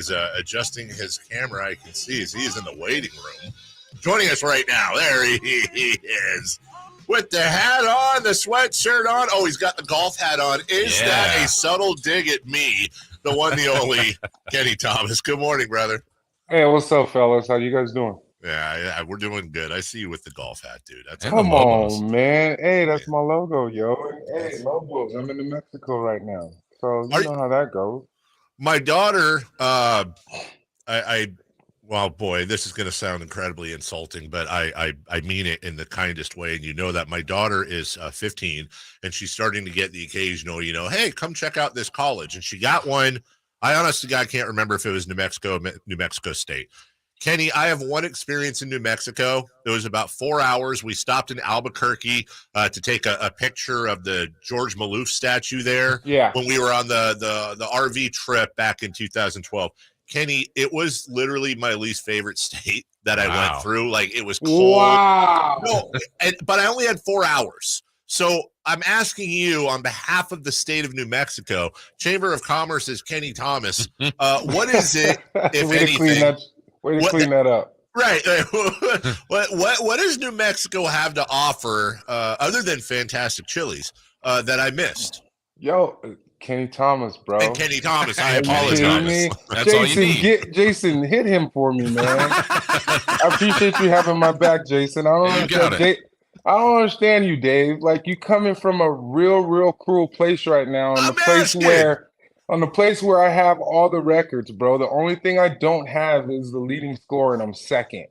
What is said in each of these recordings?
He's adjusting his camera. I can see as he's in the waiting room. Joining us right now, there he is. With the hat on, the sweatshirt on. Oh, he's got the golf hat on. Is that a subtle dig at me, the one, the only, Kenny Thomas? Good morning, brother. Hey, what's up, fellas? How you guys doing? Yeah, we're doing good. I see you with the golf hat, dude. Come on, man. Hey, that's my logo, yo. Hey, logos. I'm in New Mexico right now, so you know how that goes. My daughter, well, boy, this is going to sound incredibly insulting, but I mean it in the kindest way. And you know that my daughter is 15, and she's starting to get the occasional, hey, come check out this college. And she got one. I honestly, God, can't remember if it was New Mexico State. Kenny, I have one experience in New Mexico. It was about 4 hours. We stopped in Albuquerque to take a picture of the George Maloof statue there. Yeah. When we were on the RV trip back in 2012. Kenny, it was literally my least favorite state that I went through. Like, it was cold. Wow. No, but I only had 4 hours. So I'm asking you on behalf of the state of New Mexico, Chamber of Commerce's Kenny Thomas, what is it, if anything? Way to clean that up. Right. What does New Mexico have to offer other than fantastic chilies that I missed? Yo, Kenny Thomas, bro. And Kenny Thomas, I apologize. That's Jason, all you need. Jason, hit him for me, man. I appreciate you having my back, Jason. I don't understand you, Dave. Like, you coming from a real cruel place right now, on the place where I have all the records, bro. The only thing I don't have is the leading score, and I'm second.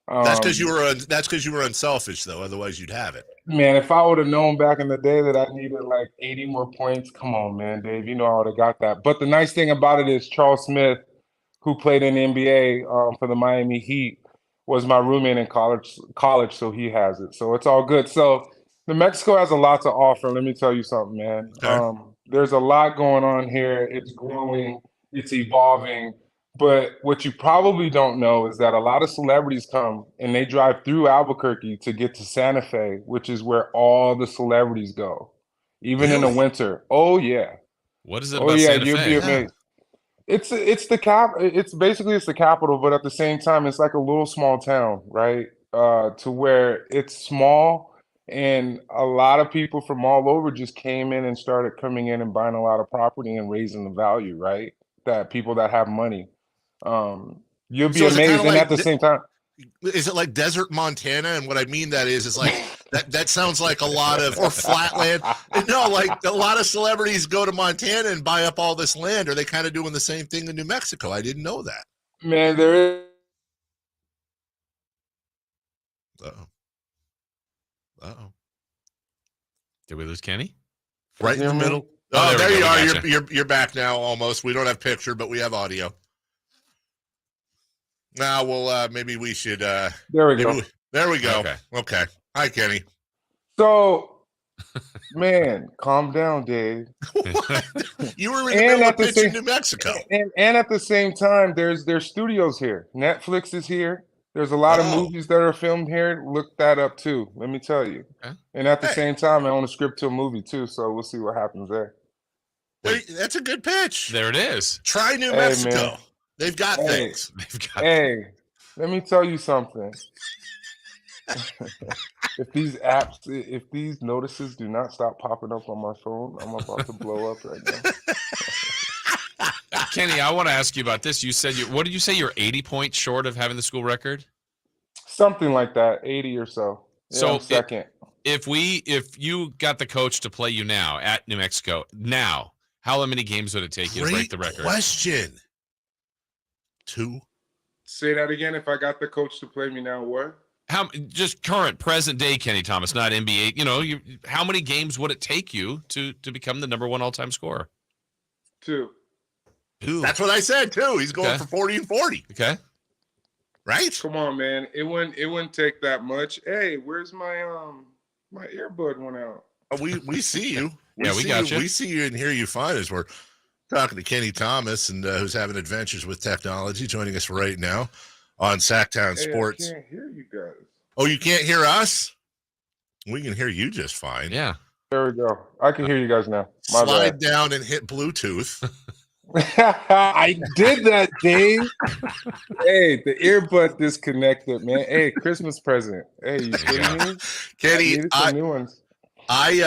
That's because you were unselfish, though. Otherwise, you'd have it. Man, if I would have known back in the day that I needed like 80 more points, come on, man, Dave. You know I would have got that. But the nice thing about it is Charles Smith, who played in the NBA for the Miami Heat, was my roommate in college, so he has it. So it's all good. So New Mexico has a lot to offer. Let me tell you something, man. Okay. There's a lot going on here. It's growing. It's evolving. But what you probably don't know is that a lot of celebrities come and they drive through Albuquerque to get to Santa Fe, which is where all the celebrities go, even in the winter. Oh, yeah. What is it about Santa Fe? You'll be amazed. It's the capital, but at the same time, it's like a little small town, right? To where it's small, and a lot of people from all over just came in and started coming in and buying a lot of property and raising the value, right? That people that have money. You'll be amazed, and at the same time, is it like desert Montana? And what I mean that is like that sounds like a lot of, or flatland. No, like a lot of celebrities go to Montana and buy up all this land. Are they kind of doing the same thing in New Mexico? I didn't know that. Man, there is. Uh-oh. Did we lose Kenny? Right in the middle. Oh, there you are. Gotcha. You're back now almost. We don't have picture, but we have audio. Now, well, maybe we should. There we go. There we go. Okay. Hi, Kenny. So, man, calm down, Dave. You were in the middle of pitching New Mexico. And at the same time, there's studios here. Netflix is here. There's a lot of movies that are filmed here. Look that up, too. Let me tell you. Okay. And at the same time, I own a script to a movie, too. So we'll see what happens there. That's a good pitch. There it is. Try New Mexico. Man. They've got things. Let me tell you something. If these notices do not stop popping up on my phone, I'm about to blow up right now. Kenny, I want to ask you about this. You said what did you say? You're 80 points short of having the school record? Something like that, 80 or so. Yeah, so I'm second. If you got the coach to play you now at New Mexico, how many games would it take you to break the record? Great question. 2. Say that again. If I got the coach to play me now, what? Just current, present day Kenny Thomas, not NBA. How many games would it take you to become the number 1 all-time scorer? 2. That's what I said, 2. He's going for 40 and 40. Okay. Right? Come on, man. It wouldn't take that much. Hey, where's my my earbud went out? We see you. We got you. We see you and hear you fine as we're talking to Kenny Thomas, and who's having adventures with technology, joining us right now on Sactown Sports. I can't hear you guys. Oh, you can't hear us? We can hear you just fine. Yeah. There we go. I can hear you guys now. Slide down and hit Bluetooth. I did that, Dave. Hey, the earbud disconnected, man. Hey, Christmas present. Hey, you kidding me? I Kenny, needed some new ones. I've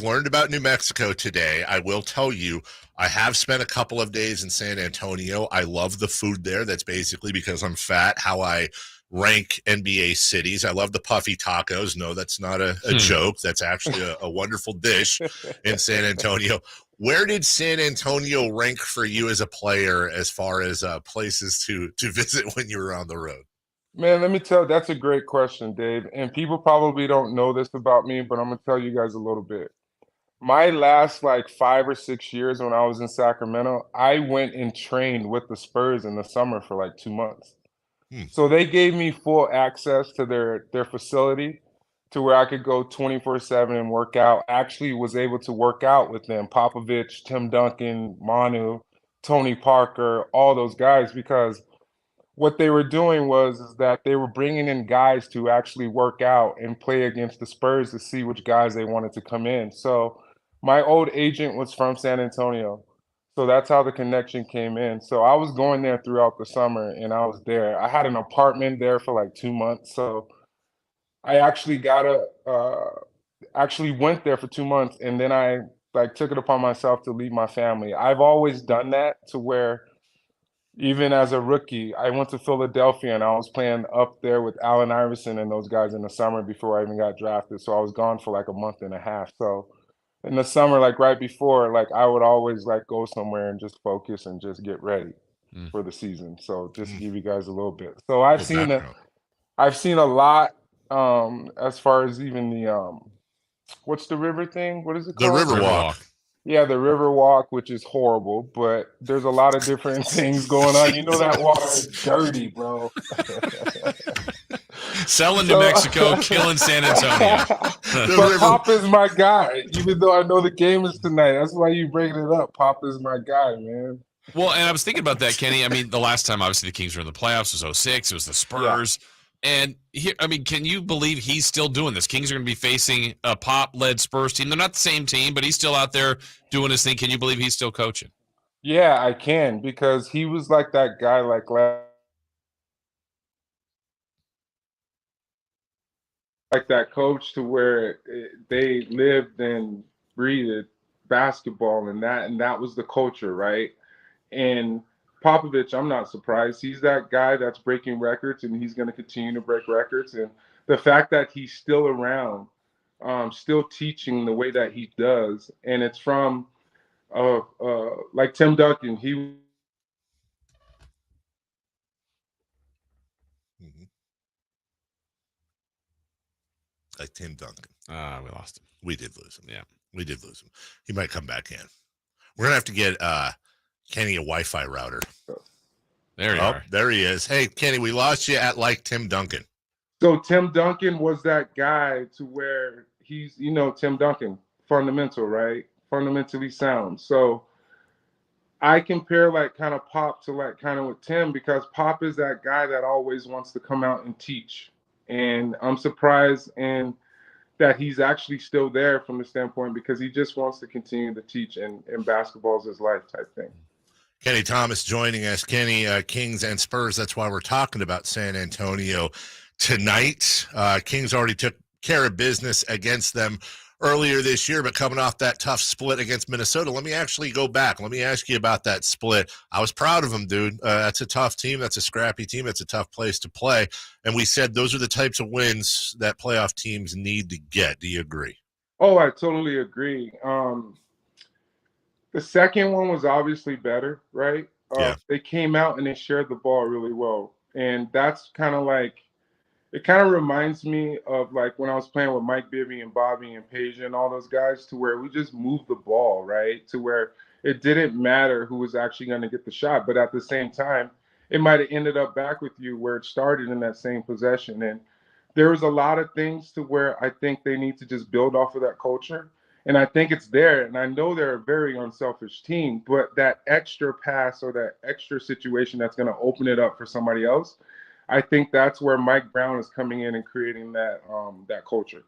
learned about New Mexico today. I will tell you, I have spent a couple of days in San Antonio. I love the food there. That's basically because I'm fat, how I rank NBA cities. I love the puffy tacos. No, that's not a joke. That's actually a wonderful dish in San Antonio. Where did San Antonio rank for you as a player as far as places to visit when you were on the road? Man, let me tell that's a great question, Dave. And people probably don't know this about me, but I'm gonna tell you guys a little bit. My last like 5 or 6 years when I was in Sacramento, I went and trained with the Spurs in the summer for like 2 months. Hmm. So they gave me full access to their facility to where I could go 24/7 and work out. Actually was able to work out with them, Popovich, Tim Duncan, Manu, Tony Parker, all those guys, because what they were doing was is that they were bringing in guys to actually work out and play against the Spurs to see which guys they wanted to come in. So my old agent was from San Antonio. So that's how the connection came in. So I was going there throughout the summer and I was there. I had an apartment there for like 2 months. So I actually actually went there for 2 months and then I like took it upon myself to leave my family. I've always done that to where even as a rookie, I went to Philadelphia and I was playing up there with Allen Iverson and those guys in the summer before I even got drafted. So I was gone for like a month and a half. So in the summer, like right before, like I would always like go somewhere and just focus and just get ready for the season. So just to give you guys a little bit. So I've seen a lot as far as even the what's the river thing? What is it The called? Riverwalk. Yeah, the river walk, which is horrible, but there's a lot of different things going on. You know that water is dirty, bro. Selling New Mexico, killing San Antonio. But Pop is my guy, even though I know the game is tonight. That's why you bringing it up. Pop is my guy, man. Well, and I was thinking about that, Kenny. I mean, the last time, obviously, the Kings were in the playoffs was 06. It was the Spurs. Yeah. And here, I mean, can you believe he's still doing this? Kings are going to be facing a Pop-led Spurs team. They're not the same team, but he's still out there doing his thing. Can you believe he's still coaching? Yeah, I can, because he was like that guy like that coach to where they lived and breathed basketball and that was the culture, right? And Popovich, I'm not surprised. He's that guy that's breaking records, and he's going to continue to break records. And the fact that he's still around, still teaching the way that he does, and it's from like Tim Duncan. Like Tim Duncan. We lost him. We did lose him. Yeah, we did lose him. He might come back in. We're gonna have to get Kenny a Wi-Fi router. There you are. There he is. Hey, Kenny, we lost you at like Tim Duncan. So Tim Duncan was that guy to where he's, Tim Duncan, fundamental, right? Fundamentally sound. So I compare like kind of Pop to like kind of with Tim, because Pop is that guy that always wants to come out and teach. And I'm surprised that he's actually still there from the standpoint, because he just wants to continue to teach, and basketball is his life type thing. Kenny Thomas joining us. Kenny, Kings and Spurs. That's why we're talking about San Antonio tonight. Kings already took care of business against them earlier this year, but coming off that tough split against Minnesota, let me actually go back. Let me ask you about that split. I was proud of them, dude. That's a tough team. That's a scrappy team. That's a tough place to play. And we said those are the types of wins that playoff teams need to get. Do you agree? Oh, I totally agree. The second one was obviously better, right? Yeah. They came out and they shared the ball really well. And that's kind of like, it kind of reminds me of like when I was playing with Mike Bibby and Bobby and Paige and all those guys, to where we just moved the ball, right? To where it didn't matter who was actually going to get the shot. But at the same time, it might have ended up back with you where it started in that same possession. And there was a lot of things to where I think they need to just build off of that culture. And I think it's there. And I know they're a very unselfish team, but that extra pass or that extra situation that's going to open it up for somebody else, I think that's where Mike Brown is coming in and creating that that culture.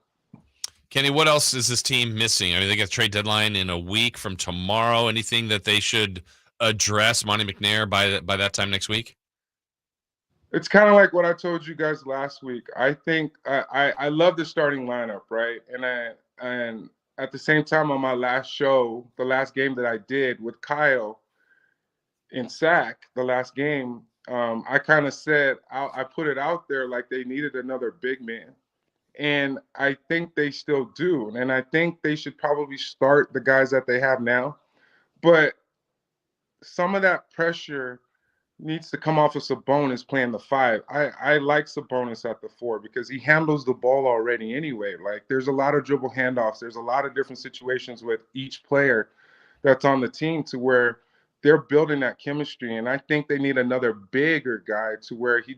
Kenny, what else is this team missing? I mean, they got a trade deadline in a week from tomorrow. Anything that they should address, Monty McNair, by that time next week? It's kind of like what I told you guys last week. I think I love the starting lineup, right? And at the same time, on my last show, the last game that I did with Kyle in Sac, the last game, I kind of said I put it out there like they needed another big man. And I think they still do. And I think they should probably start the guys that they have now. But some of that pressure needs to come off of Sabonis playing the 5. I like Sabonis at the 4 because he handles the ball already anyway. Like, there's a lot of dribble handoffs. There's a lot of different situations with each player that's on the team to where they're building that chemistry. And I think they need another bigger guy to where he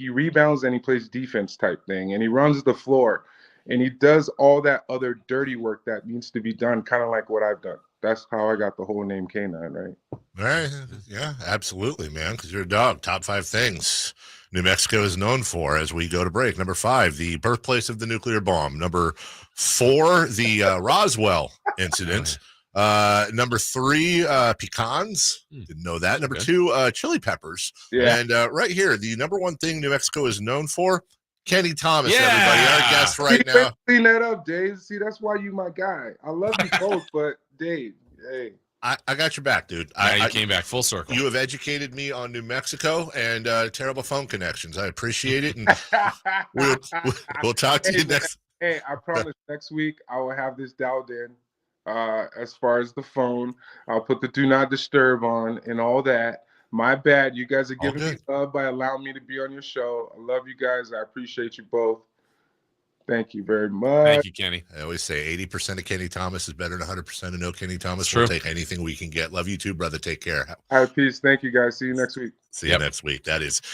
rebounds and he plays defense type thing, and he runs the floor, and he does all that other dirty work that needs to be done, kind of like what I've done. That's how I got the whole name K9, right? Right. Yeah, absolutely, man, because you're a dog. Top 5 things New Mexico is known for as we go to break. Number 5, the birthplace of the nuclear bomb. Number 4, the Roswell incident. Number 3, pecans. Didn't know that. Number 2, chili peppers. Yeah. And right here, the number 1 thing New Mexico is known for, Kenny Thomas, Yeah. everybody, our guest right now. Clean that up, Dave. See, that's why you my guy. I love you both, but Dave, hey. I got your back, dude. You came back full circle. You have educated me on New Mexico and terrible phone connections. I appreciate it. And we'll talk to you next. Hey, I promise next week I will have this dialed in. As far as the phone, I'll put the do not disturb on and all that. My bad. You guys are giving me love by allowing me to be on your show. I love you guys. I appreciate you both. Thank you very much. Thank you, Kenny. I always say 80% of Kenny Thomas is better than 100% of no Kenny Thomas. True. We'll take anything we can get. Love you too, brother. Take care. All right, peace. Thank you, guys. See you next week. See you next week. That is